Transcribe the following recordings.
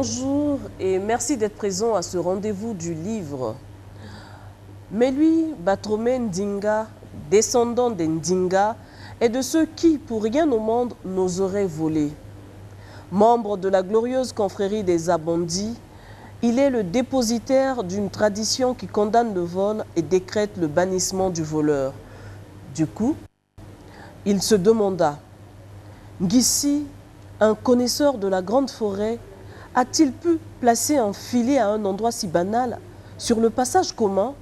Bonjour et merci d'être présent à ce rendez-vous du livre. Mais lui, Batromé Ndinga, descendant des Ndinga, est de ceux qui, pour rien au monde, n'oseraient voler. Membre de la glorieuse confrérie des Abondis, il est le dépositaire d'une tradition qui condamne le vol et décrète le bannissement du voleur. Du coup, il se demanda, Ngissi, un connaisseur de la grande forêt, a-t-il pu placer un filet à un endroit si banal sur le passage commun?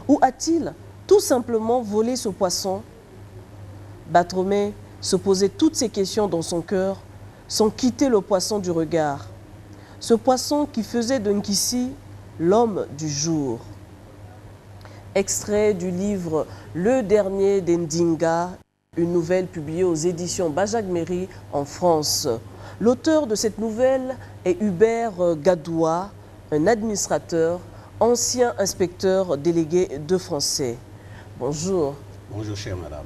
Ou a-t-il tout simplement volé ce poisson? Batromé se posait toutes ces questions dans son cœur sans quitter le poisson du regard. Ce poisson qui faisait de Ngissi l'homme du jour. Extrait du livre Le dernier des Ndinga, une nouvelle publiée aux éditions Bajag-Méry en France. L'auteur de cette nouvelle est Hubert Gadoua, un administrateur, ancien inspecteur délégué de français. Bonjour. Bonjour, chère madame.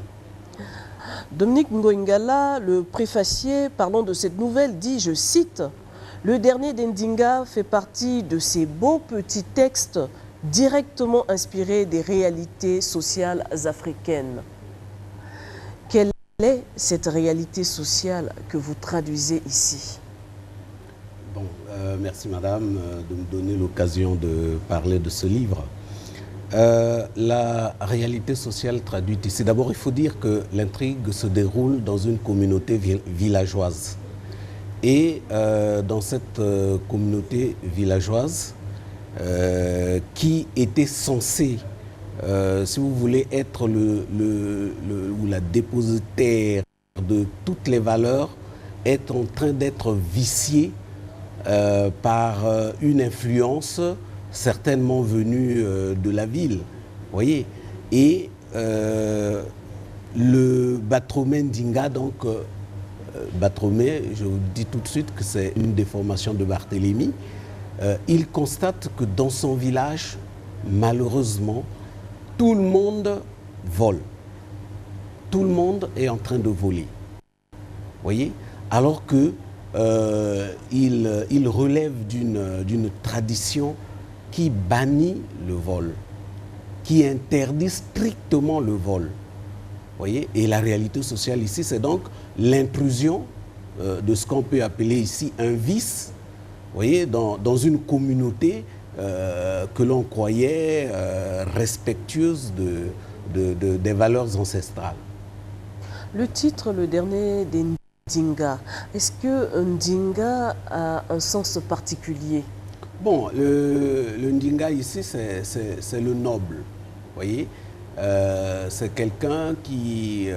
Dominique Ngoingala, le préfacier, parlant de cette nouvelle, dit, je cite, « Le dernier des Ndinga fait partie de ces beaux petits textes directement inspirés des réalités sociales africaines. » Quelle est cette réalité sociale que vous traduisez ici? Bon, merci madame de me donner l'occasion de parler de ce livre. La réalité sociale traduite ici, d'abord il faut dire que l'intrigue se déroule dans une communauté villageoise. Et dans cette communauté villageoise, qui était censée, si vous voulez, être la dépositaire de toutes les valeurs, est en train d'être viciée par une influence certainement venue de la ville, voyez. Et le Batromé Ndinga, donc Batromé, je vous dis tout de suite que c'est une déformation de Barthélemy, il constate que dans son village, malheureusement, tout le monde vole. Tout le monde est en train de voler. Voyez? Alors que il relève d'une tradition qui bannit le vol, qui interdit strictement le vol. Voyez? Et la réalité sociale ici, c'est donc l'intrusion de ce qu'on peut appeler ici un vice, voyez, dans une communauté que l'on croyait respectueuse des valeurs ancestrales. Le titre, le dernier des Ndinga, est-ce que Ndinga a un sens particulier? Bon, le Ndinga ici, c'est le noble, voyez. C'est quelqu'un qui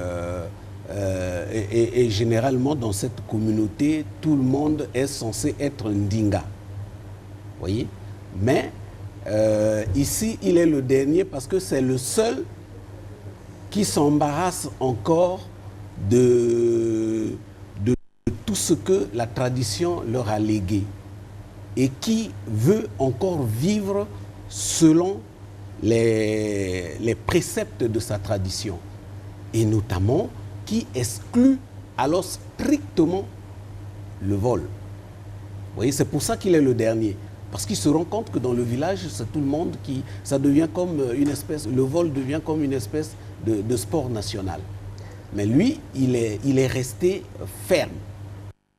et généralement dans cette communauté, tout le monde est censé être un Ndinga, voyez. Mais ici, il est le dernier parce que c'est le seul qui s'embarrasse encore de tout ce que la tradition leur a légué et qui veut encore vivre selon les préceptes de sa tradition et notamment qui exclut alors strictement le vol. Vous voyez, c'est pour ça qu'il est le dernier. Parce qu'il se rend compte que dans le village, c'est tout le monde qui... Ça devient comme une espèce... Le vol devient comme une espèce de sport national. Mais lui, il est resté ferme.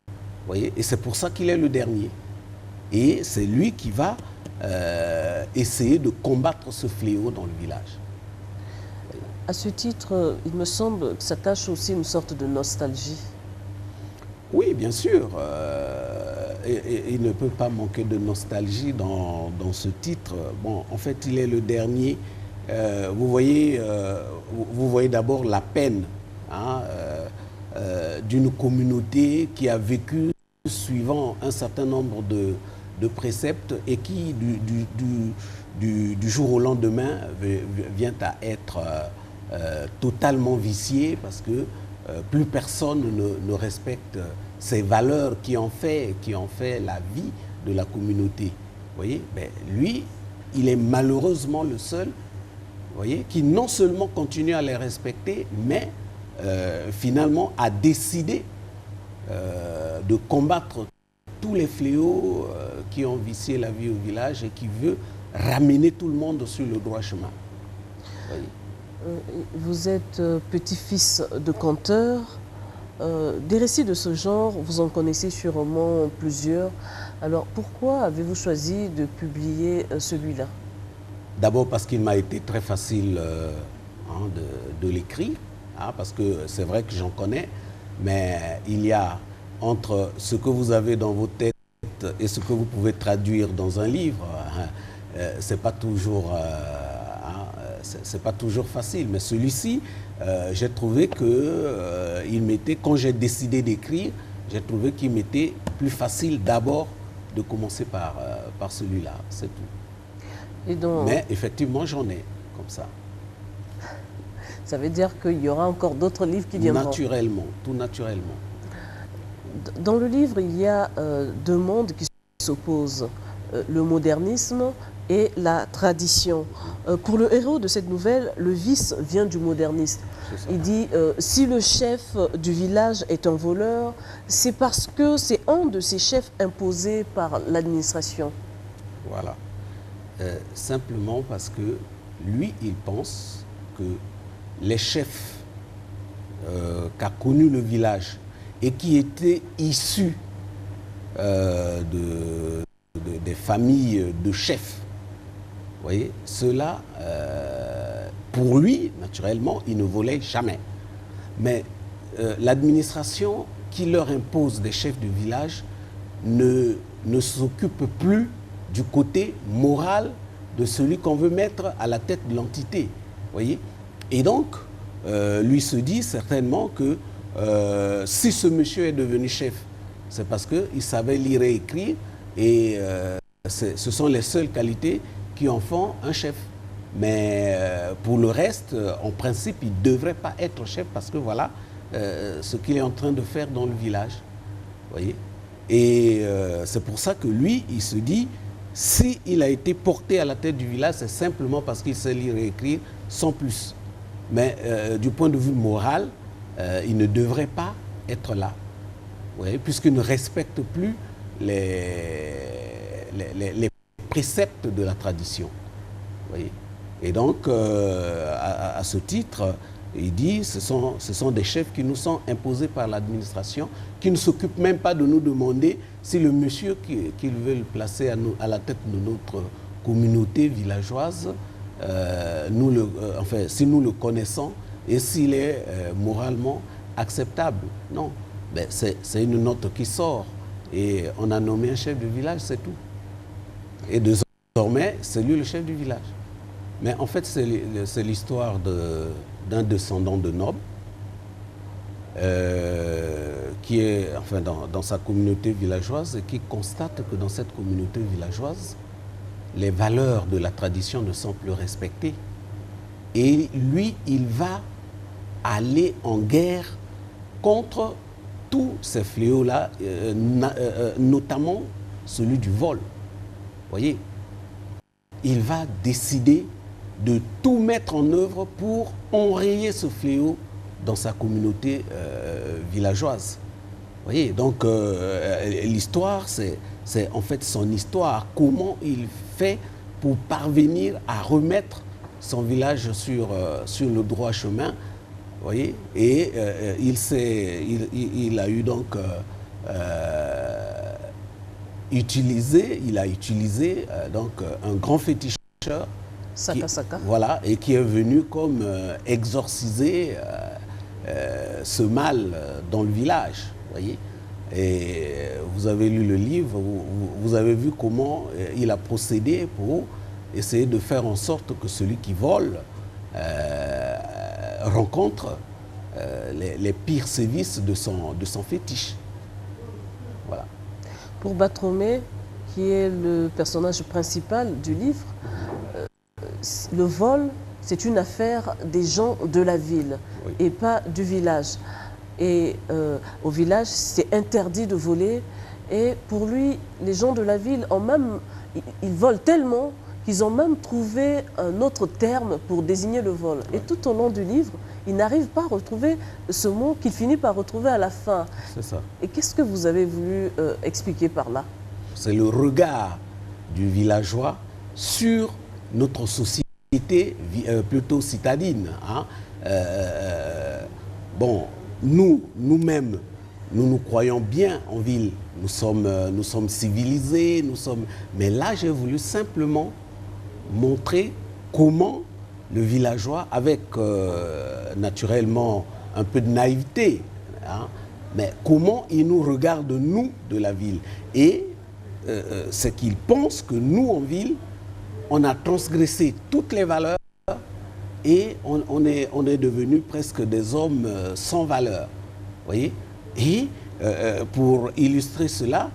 Vous voyez? Et c'est pour ça qu'il est le dernier. Et c'est lui qui va essayer de combattre ce fléau dans le village. À ce titre, il me semble que ça cache aussi une sorte de nostalgie. Oui, bien sûr. Il ne peut pas manquer de nostalgie dans ce titre. Bon, en fait, il est le dernier. Vous voyez d'abord la peine hein, d'une communauté qui a vécu suivant un certain nombre de préceptes et qui, du jour au lendemain, vient à être totalement viciée parce que plus personne ne respecte ces valeurs qui ont fait la vie de la communauté. Vous voyez, ben, lui, il est malheureusement le seul, vous voyez, qui non seulement continue à les respecter, mais finalement a décidé de combattre tous les fléaux qui ont vicié la vie au village et qui veut ramener tout le monde sur le droit chemin. Oui. Vous êtes petit-fils de conteur. Des récits de ce genre, vous en connaissez sûrement plusieurs. Alors pourquoi avez-vous choisi de publier celui-là? D'abord parce qu'il m'a été très facile de l'écrire, parce que c'est vrai que j'en connais, mais il y a entre ce que vous avez dans vos têtes et ce que vous pouvez traduire dans un livre, c'est pas toujours facile. Mais celui-ci, j'ai trouvé que il m'était, quand j'ai décidé d'écrire, j'ai trouvé qu'il m'était plus facile d'abord de commencer par celui-là, c'est tout. Et donc, mais effectivement, j'en ai comme ça. Ça veut dire qu'il y aura encore d'autres livres qui viendront. Naturellement, tout naturellement. Dans le livre, il y a deux mondes qui s'opposent, le modernisme et la tradition. Pour le héros de cette nouvelle, le vice vient du modernisme. Il dit, si le chef du village est un voleur, c'est parce que c'est un de ces chefs imposés par l'administration. Voilà. Simplement parce que lui, il pense que les chefs qu'a connu le village et qui étaient issus des familles de chefs, vous voyez, ceux-là, pour lui, naturellement, ils ne volaient jamais. Mais l'administration qui leur impose des chefs de village ne s'occupe plus du côté moral de celui qu'on veut mettre à la tête de l'entité, voyez. Et donc, lui se dit certainement que si ce monsieur est devenu chef, c'est parce qu'il savait lire et écrire, et ce sont les seules qualités qui en font un chef. Mais pour le reste, en principe, il ne devrait pas être chef parce que voilà ce qu'il est en train de faire dans le village, voyez. Et c'est pour ça que lui, il se dit, s'il a été porté à la tête du village, c'est simplement parce qu'il sait lire et écrire, sans plus. Mais du point de vue moral, il ne devrait pas être là, puisqu'il ne respecte plus les préceptes de la tradition. Voyez. Et donc, à ce titre, il dit, ce sont des chefs qui nous sont imposés par l'administration, qui ne s'occupent même pas de nous demander si le monsieur qu'ils veulent placer à la tête de notre communauté villageoise, enfin, si nous le connaissons et s'il est moralement acceptable. Non, ben, c'est une note qui sort et on a nommé un chef de village, c'est tout. Et désormais, c'est lui le chef du village. Mais en fait, c'est l'histoire d'un descendant de noble qui est enfin, dans sa communauté villageoise et qui constate que dans cette communauté villageoise, les valeurs de la tradition ne sont plus respectées. Et lui, il va aller en guerre contre tous ces fléaux-là, notamment celui du vol. Vous voyez, il va décider de tout mettre en œuvre pour enrayer ce fléau dans sa communauté villageoise. Vous voyez, donc l'histoire, c'est en fait son histoire. Comment il fait pour parvenir à remettre son village sur le droit chemin. Vous voyez, et il a eu donc utilisé donc un grand féticheur. Saka. Voilà, et qui est venu comme exorciser ce mal dans le village, voyez. Et vous avez lu le livre, vous avez vu comment il a procédé pour essayer de faire en sorte que celui qui vole rencontre les pires sévices de son fétiche. Voilà. Pour Batromé, qui est le personnage principal du livre, le vol, c'est une affaire des gens de la ville, oui, et pas du village. Et au village, c'est interdit de voler. Et pour lui, les gens de la ville ils volent tellement qu'ils ont même trouvé un autre terme pour désigner le vol. Oui. Et tout au long du livre, il n'arrive pas à retrouver ce mot qu'il finit par retrouver à la fin. C'est ça. Et qu'est-ce que vous avez voulu expliquer par là? C'est le regard du villageois sur notre société plutôt citadine. Hein. Bon, nous-mêmes, nous croyons bien en ville. Nous sommes civilisés, mais là, j'ai voulu simplement montrer comment le villageois, avec naturellement un peu de naïveté, hein, mais comment il nous regarde, nous, de la ville. Et c'est qu'il pense que nous, en ville, on a transgressé toutes les valeurs et on est devenu presque des hommes sans valeur. Voyez? Et pour illustrer cela,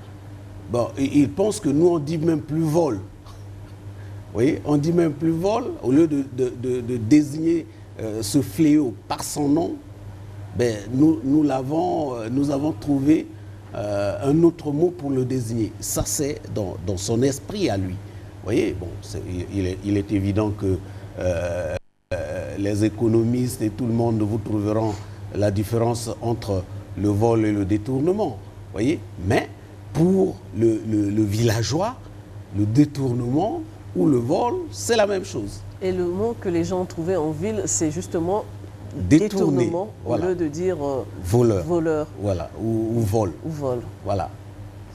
bon, il pense que nous, on dit même plus vol. Vous voyez? On dit même plus vol, au lieu de désigner ce fléau par son nom, ben, nous avons trouvé un autre mot pour le désigner. Ça, c'est dans son esprit à lui. Vous voyez? Bon, il est évident que les économistes et tout le monde vous trouveront la différence entre le vol et le détournement. Vous voyez? Mais pour le villageois, le détournement ou le vol, c'est la même chose. Et le mot que les gens ont trouvé en ville, c'est justement Détourner, détournement, voilà. au lieu de dire voleur. Voilà, ou vol. Ou vol. Voilà.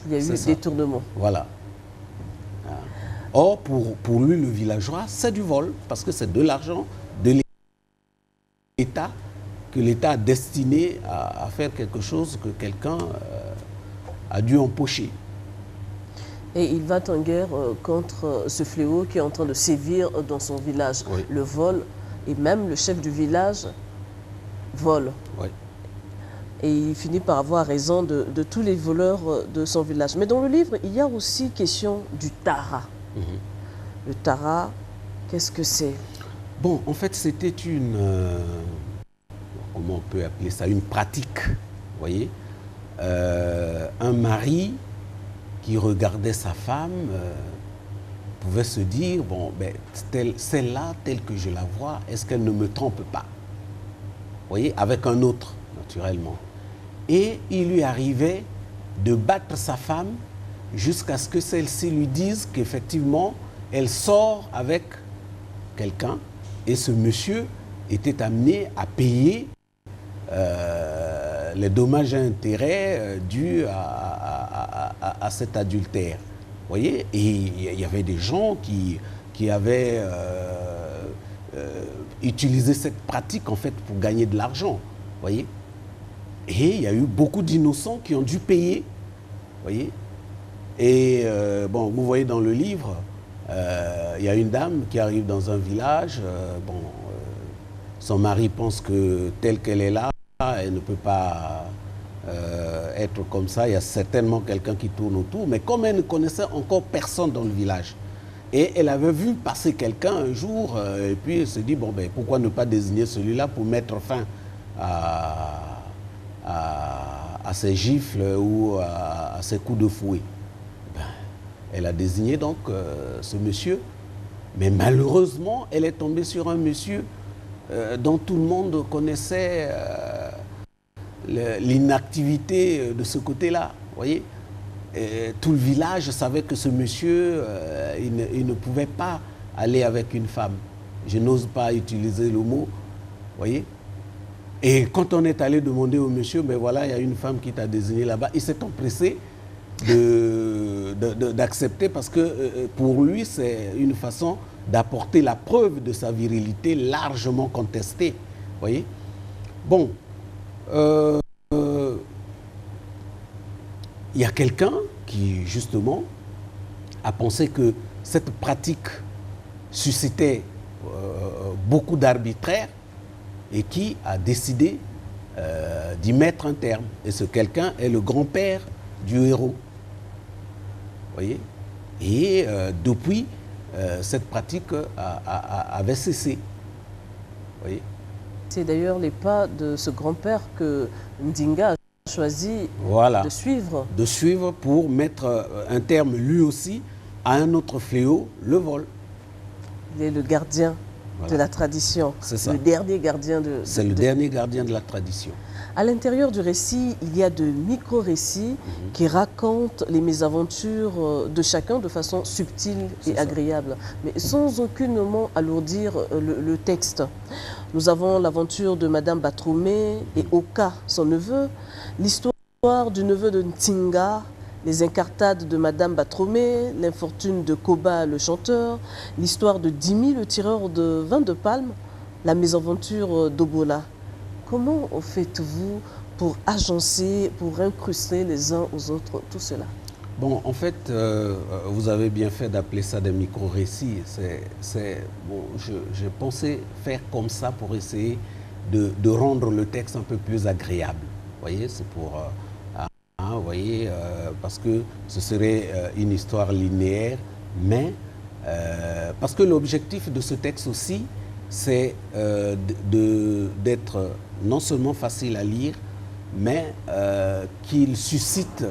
Il y a eu détournement. Voilà. Or, pour lui, le villageois, c'est du vol, parce que c'est de l'argent de l'État, que l'État a destiné à faire quelque chose que quelqu'un a dû empocher. Et il va en guerre contre ce fléau qui est en train de sévir dans son village, oui. Le vol, et même le chef du village vole. Oui. Et il finit par avoir raison de tous les voleurs de son village. Mais dans le livre, il y a aussi question du tara. Le tara, qu'est-ce que c'est? Bon, en fait, c'était une... comment on peut appeler ça? Une pratique, vous voyez. Un mari qui regardait sa femme pouvait se dire, bon, ben, celle-là, telle que je la vois, est-ce qu'elle ne me trompe pas? Vous voyez, avec un autre, naturellement. Et il lui arrivait de battre sa femme jusqu'à ce que celle-ci lui dise qu'effectivement, elle sort avec quelqu'un et ce monsieur était amené à payer les dommages et intérêts dus à cet adultère. Vous voyez? Et il y avait des gens qui avaient utilisé cette pratique en fait pour gagner de l'argent. Vous voyez? Et il y a eu beaucoup d'innocents qui ont dû payer. Vous voyez? Et bon, vous voyez dans le livre, il y a une dame qui arrive dans un village. Son mari pense que telle qu'elle est là, elle ne peut pas être comme ça. Il y a certainement quelqu'un qui tourne autour. Mais comme elle ne connaissait encore personne dans le village, et elle avait vu passer quelqu'un un jour, et puis elle se dit, bon, ben, pourquoi ne pas désigner celui-là pour mettre fin à ses gifles ou à ses coups de fouet. Ben, elle a désigné donc ce monsieur. Mais malheureusement, elle est tombée sur un monsieur dont tout le monde connaissait l'inactivité de ce côté-là. Vous voyez? Et tout le village savait que ce monsieur, il ne pouvait pas aller avec une femme. Je n'ose pas utiliser le mot. Vous voyez? Et quand on est allé demander au monsieur, ben voilà, il y a une femme qui t'a désigné là-bas, il s'est empressé d'accepter parce que pour lui, c'est une façon d'apporter la preuve de sa virilité largement contestée. Vous voyez? Bon, il y a quelqu'un qui, justement, a pensé que cette pratique suscitait beaucoup d'arbitraire et qui a décidé d'y mettre un terme. Et ce quelqu'un est le grand-père du héros. Vous voyez? Et depuis, cette pratique avait cessé. Vous voyez? C'est d'ailleurs les pas de ce grand-père que Ndinga a choisi de suivre. De suivre pour mettre un terme, lui aussi, à un autre fléau, le vol. Il est le gardien de la tradition. C'est ça. Le dernier gardien de... C'est le dernier gardien de la tradition. À l'intérieur du récit, il y a de micro-récits qui racontent les mésaventures de chacun de façon subtile et agréable, mais sans aucunement alourdir le texte. Nous avons l'aventure de Madame Batromé et Oka, son neveu, l'histoire du neveu de Ntinga, les incartades de Madame Batromé, l'infortune de Koba, le chanteur, l'histoire de Dimi, le tireur de vin de palme, la mésaventure d'Obola. Comment faites-vous pour agencer, pour incruster les uns aux autres tout cela? Bon, en fait, vous avez bien fait d'appeler ça des micro-récits. Bon, j'ai pensé faire comme ça pour essayer de rendre le texte un peu plus agréable. Vous voyez, c'est pour... vous voyez, parce que ce serait une histoire linéaire, mais parce que l'objectif de ce texte aussi, c'est d'être non seulement facile à lire, mais qu'il suscite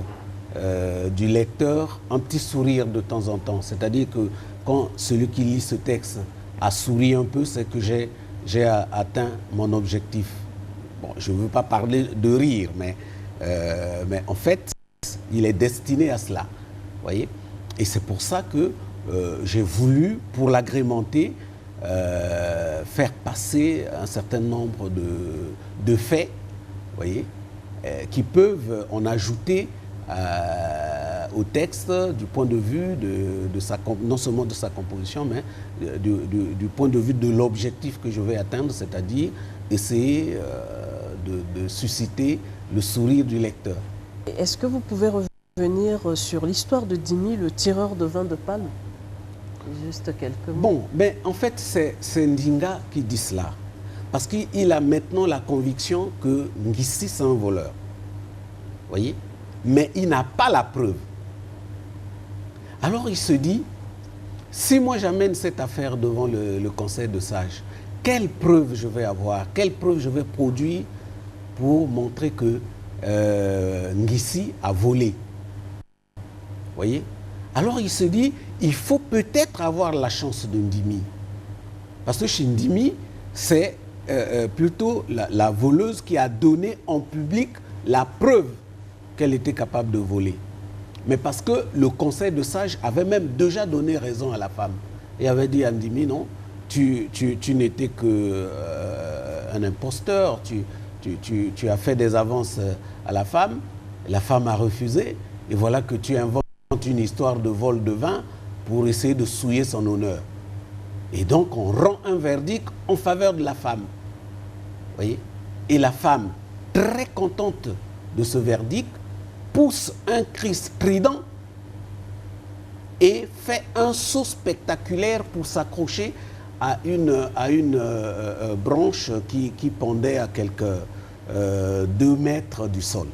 du lecteur un petit sourire de temps en temps. C'est-à-dire que quand celui qui lit ce texte a souri un peu, c'est que j'ai atteint mon objectif. Bon, je ne veux pas parler de rire, mais en fait, il est destiné à cela. Voyez. Et c'est pour ça que j'ai voulu, pour l'agrémenter, faire passer un certain nombre de faits, voyez, qui peuvent en ajouter au texte du point de vue non seulement de sa composition, mais du point de vue de l'objectif que je vais atteindre, c'est-à-dire essayer de susciter le sourire du lecteur. Est-ce que vous pouvez revenir sur l'histoire de Dimi, le tireur de vin de palme? Juste quelques mots. Bon, ben, en fait, c'est Ndinga qui dit cela. Parce qu'il a maintenant la conviction que Ngissi, c'est un voleur. Vous voyez? Mais il n'a pas la preuve. Alors il se dit, si moi j'amène cette affaire devant le conseil de sages, quelle preuve je vais avoir? Quelle preuve je vais produire pour montrer que Ngissi a volé? Vous voyez? Alors il se dit, il faut peut-être avoir la chance de Ndimi. Parce que chez Ndimi, c'est plutôt la voleuse qui a donné en public la preuve qu'elle était capable de voler. Mais parce que le conseil de sages avait même déjà donné raison à la femme. Et avait dit à Ndimi, non, tu n'étais qu'un imposteur, tu as fait des avances à la femme a refusé, et voilà que tu inventes une histoire de vol de vin pour essayer de souiller son honneur. Et donc on rend un verdict en faveur de la femme. Voyez? Et la femme, très contente de ce verdict, pousse un cri strident et fait un saut spectaculaire pour s'accrocher à une branche qui pendait à quelques 2 mètres du sol.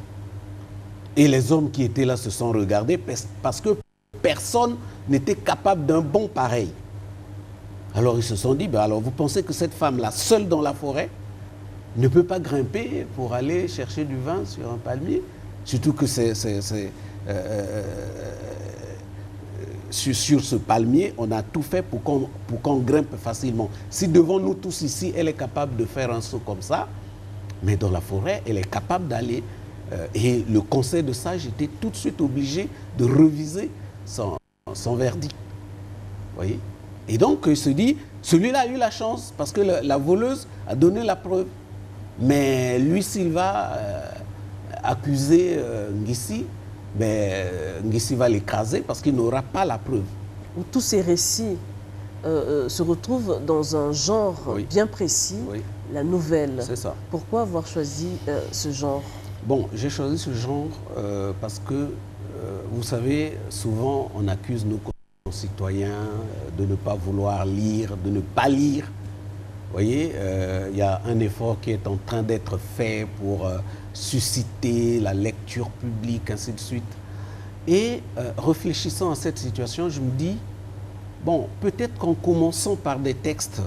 Et les hommes qui étaient là se sont regardés parce que personne n'était capable d'un bond pareil. Alors ils se sont dit, ben alors vous pensez que cette femme-là, seule dans la forêt, ne peut pas grimper pour aller chercher du vin sur un palmier? Surtout que sur ce palmier, on a tout fait pour qu'on grimpe facilement. Si devant nous tous ici, elle est capable de faire un saut comme ça, mais dans la forêt, elle est capable d'aller. Et le conseil de sages était tout de suite obligé de reviser son verdict. Voyez? Et donc, il se dit, celui-là a eu la chance parce que la voleuse a donné la preuve. Mais lui, s'il va accuser Ngissi, Ngissi va l'écraser parce qu'il n'aura pas la preuve. Tous ces récits se retrouvent dans un genre bien précis, la nouvelle. C'est ça. Pourquoi avoir choisi ce genre? Bon, j'ai choisi ce genre parce que, vous savez, souvent on accuse nos concitoyens de ne pas vouloir lire, de ne pas lire. Vous voyez, il y a un effort qui est en train d'être fait pour susciter la lecture publique, ainsi de suite. Et réfléchissant à cette situation, je me dis, bon, peut-être qu'en commençant par des textes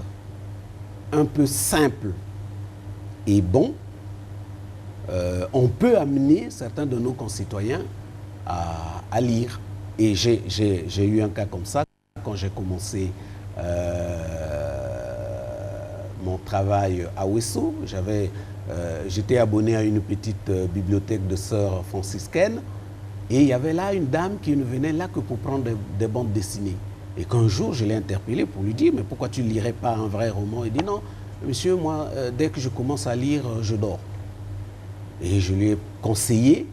un peu simples et bons, on peut amener certains de nos concitoyens à lire. Et j'ai eu un cas comme ça quand j'ai commencé mon travail à Ouessou. J'étais abonné à une petite bibliothèque de sœurs franciscaines. Et il y avait là une dame qui ne venait là que pour prendre des bandes dessinées. Et qu'un jour, je l'ai interpellé pour lui dire, mais pourquoi tu ne lirais pas un vrai roman? Il dit, non, monsieur, moi, dès que je commence à lire, je dors. Et je lui ai conseillé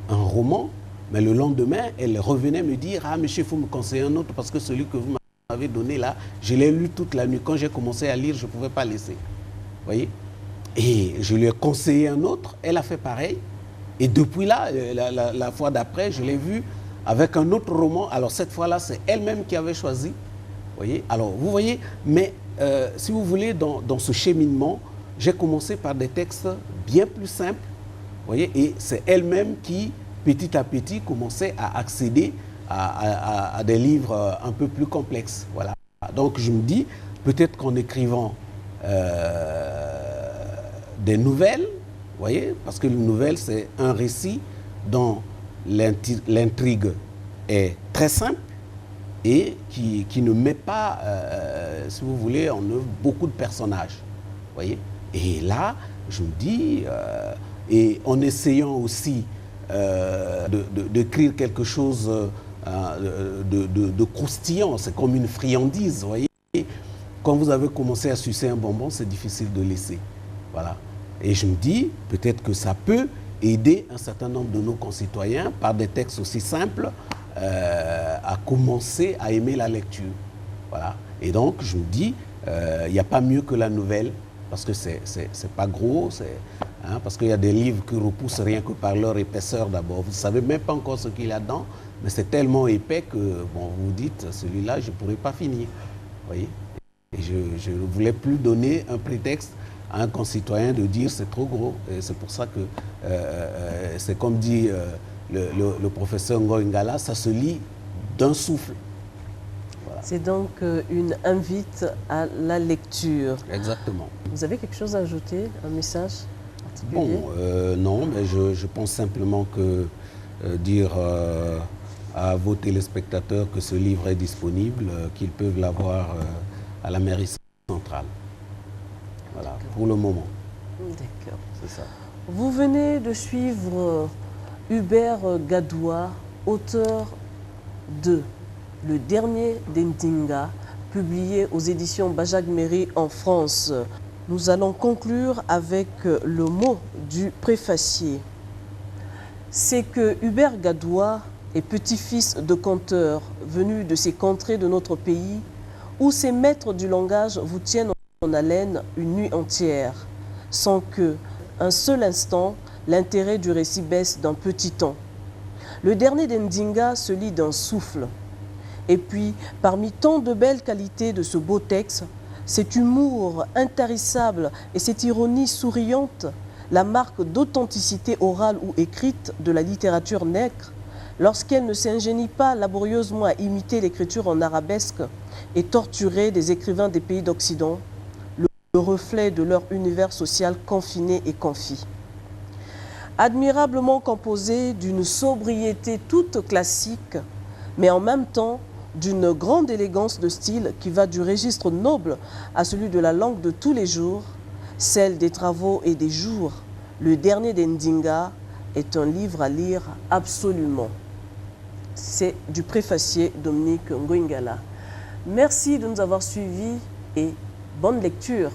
un roman, mais le lendemain, elle revenait me dire, ah, monsieur, il faut me conseiller un autre, parce que celui que vous m'avez donné là, je l'ai lu toute la nuit. Quand j'ai commencé à lire, je ne pouvais pas laisser. Vous voyez? Et je lui ai conseillé un autre, elle a fait pareil. Et depuis là, la fois d'après, je l'ai vue avec un autre roman. Alors cette fois-là, c'est elle-même qui avait choisi. Voyez. Alors vous voyez, mais si vous voulez, dans ce cheminement, j'ai commencé par des textes bien plus simples. Voyez, et c'est elle-même qui, petit à petit, commençait à accéder à des livres un peu plus complexes. Voilà. Donc je me dis, peut-être qu'en écrivant des nouvelles, vous voyez, parce que une nouvelle, c'est un récit dont l'intrigue est très simple et qui ne met pas, si vous voulez, en œuvre beaucoup de personnages. Vous voyez. Et là, je me dis, et en essayant aussi d'écrire quelque chose de croustillant, c'est comme une friandise, vous voyez. Quand vous avez commencé à sucer un bonbon, c'est difficile de laisser. Voilà. Et je me dis, peut-être que ça peut aider un certain nombre de nos concitoyens, par des textes aussi simples, à commencer à aimer la lecture. Voilà. Et donc, je me dis, il n'y a pas mieux que la nouvelle, parce que c'est pas gros, parce qu'il y a des livres qui repoussent rien que par leur épaisseur d'abord. Vous ne savez même pas encore ce qu'il y a dedans, mais c'est tellement épais que, bon, vous vous dites, celui-là, je ne pourrai pas finir. Vous voyez. Et je ne voulais plus donner un prétexte à un concitoyen de dire c'est trop gros. Et c'est pour ça que c'est comme dit le professeur Ngoingala, ça se lit d'un souffle. Voilà. C'est donc une invite à la lecture. Exactement. Vous avez quelque chose à ajouter, un message particulier? Bon, non, mais je pense simplement que dire à vos téléspectateurs que ce livre est disponible, qu'ils peuvent l'avoir à la mairie centrale. Voilà, pour le moment. D'accord. C'est ça. Vous venez de suivre Hubert Gadoua, auteur de Le Dernier des Ndinga, publié aux éditions Bajak-Méry en France. Nous allons conclure avec le mot du préfacier. C'est que Hubert Gadoua est petit-fils de conteur venu de ces contrées de notre pays où ces maîtres du langage vous tiennent en haleine une nuit entière, sans que, un seul instant, l'intérêt du récit baisse d'un petit temps. Le dernier des Ndinga se lit d'un souffle. Et puis, parmi tant de belles qualités de ce beau texte, cet humour intarissable et cette ironie souriante, la marque d'authenticité orale ou écrite de la littérature nègre, lorsqu'elle ne s'ingénie pas laborieusement à imiter l'écriture en arabesque et torturée des écrivains des pays d'Occident, le reflet de leur univers social confiné et confit. Admirablement composé d'une sobriété toute classique, mais en même temps d'une grande élégance de style qui va du registre noble à celui de la langue de tous les jours, celle des travaux et des jours, Le Dernier des Ndinga est un livre à lire absolument. C'est du préfacier Dominique Ngoingala. Merci de nous avoir suivis et bonne lecture.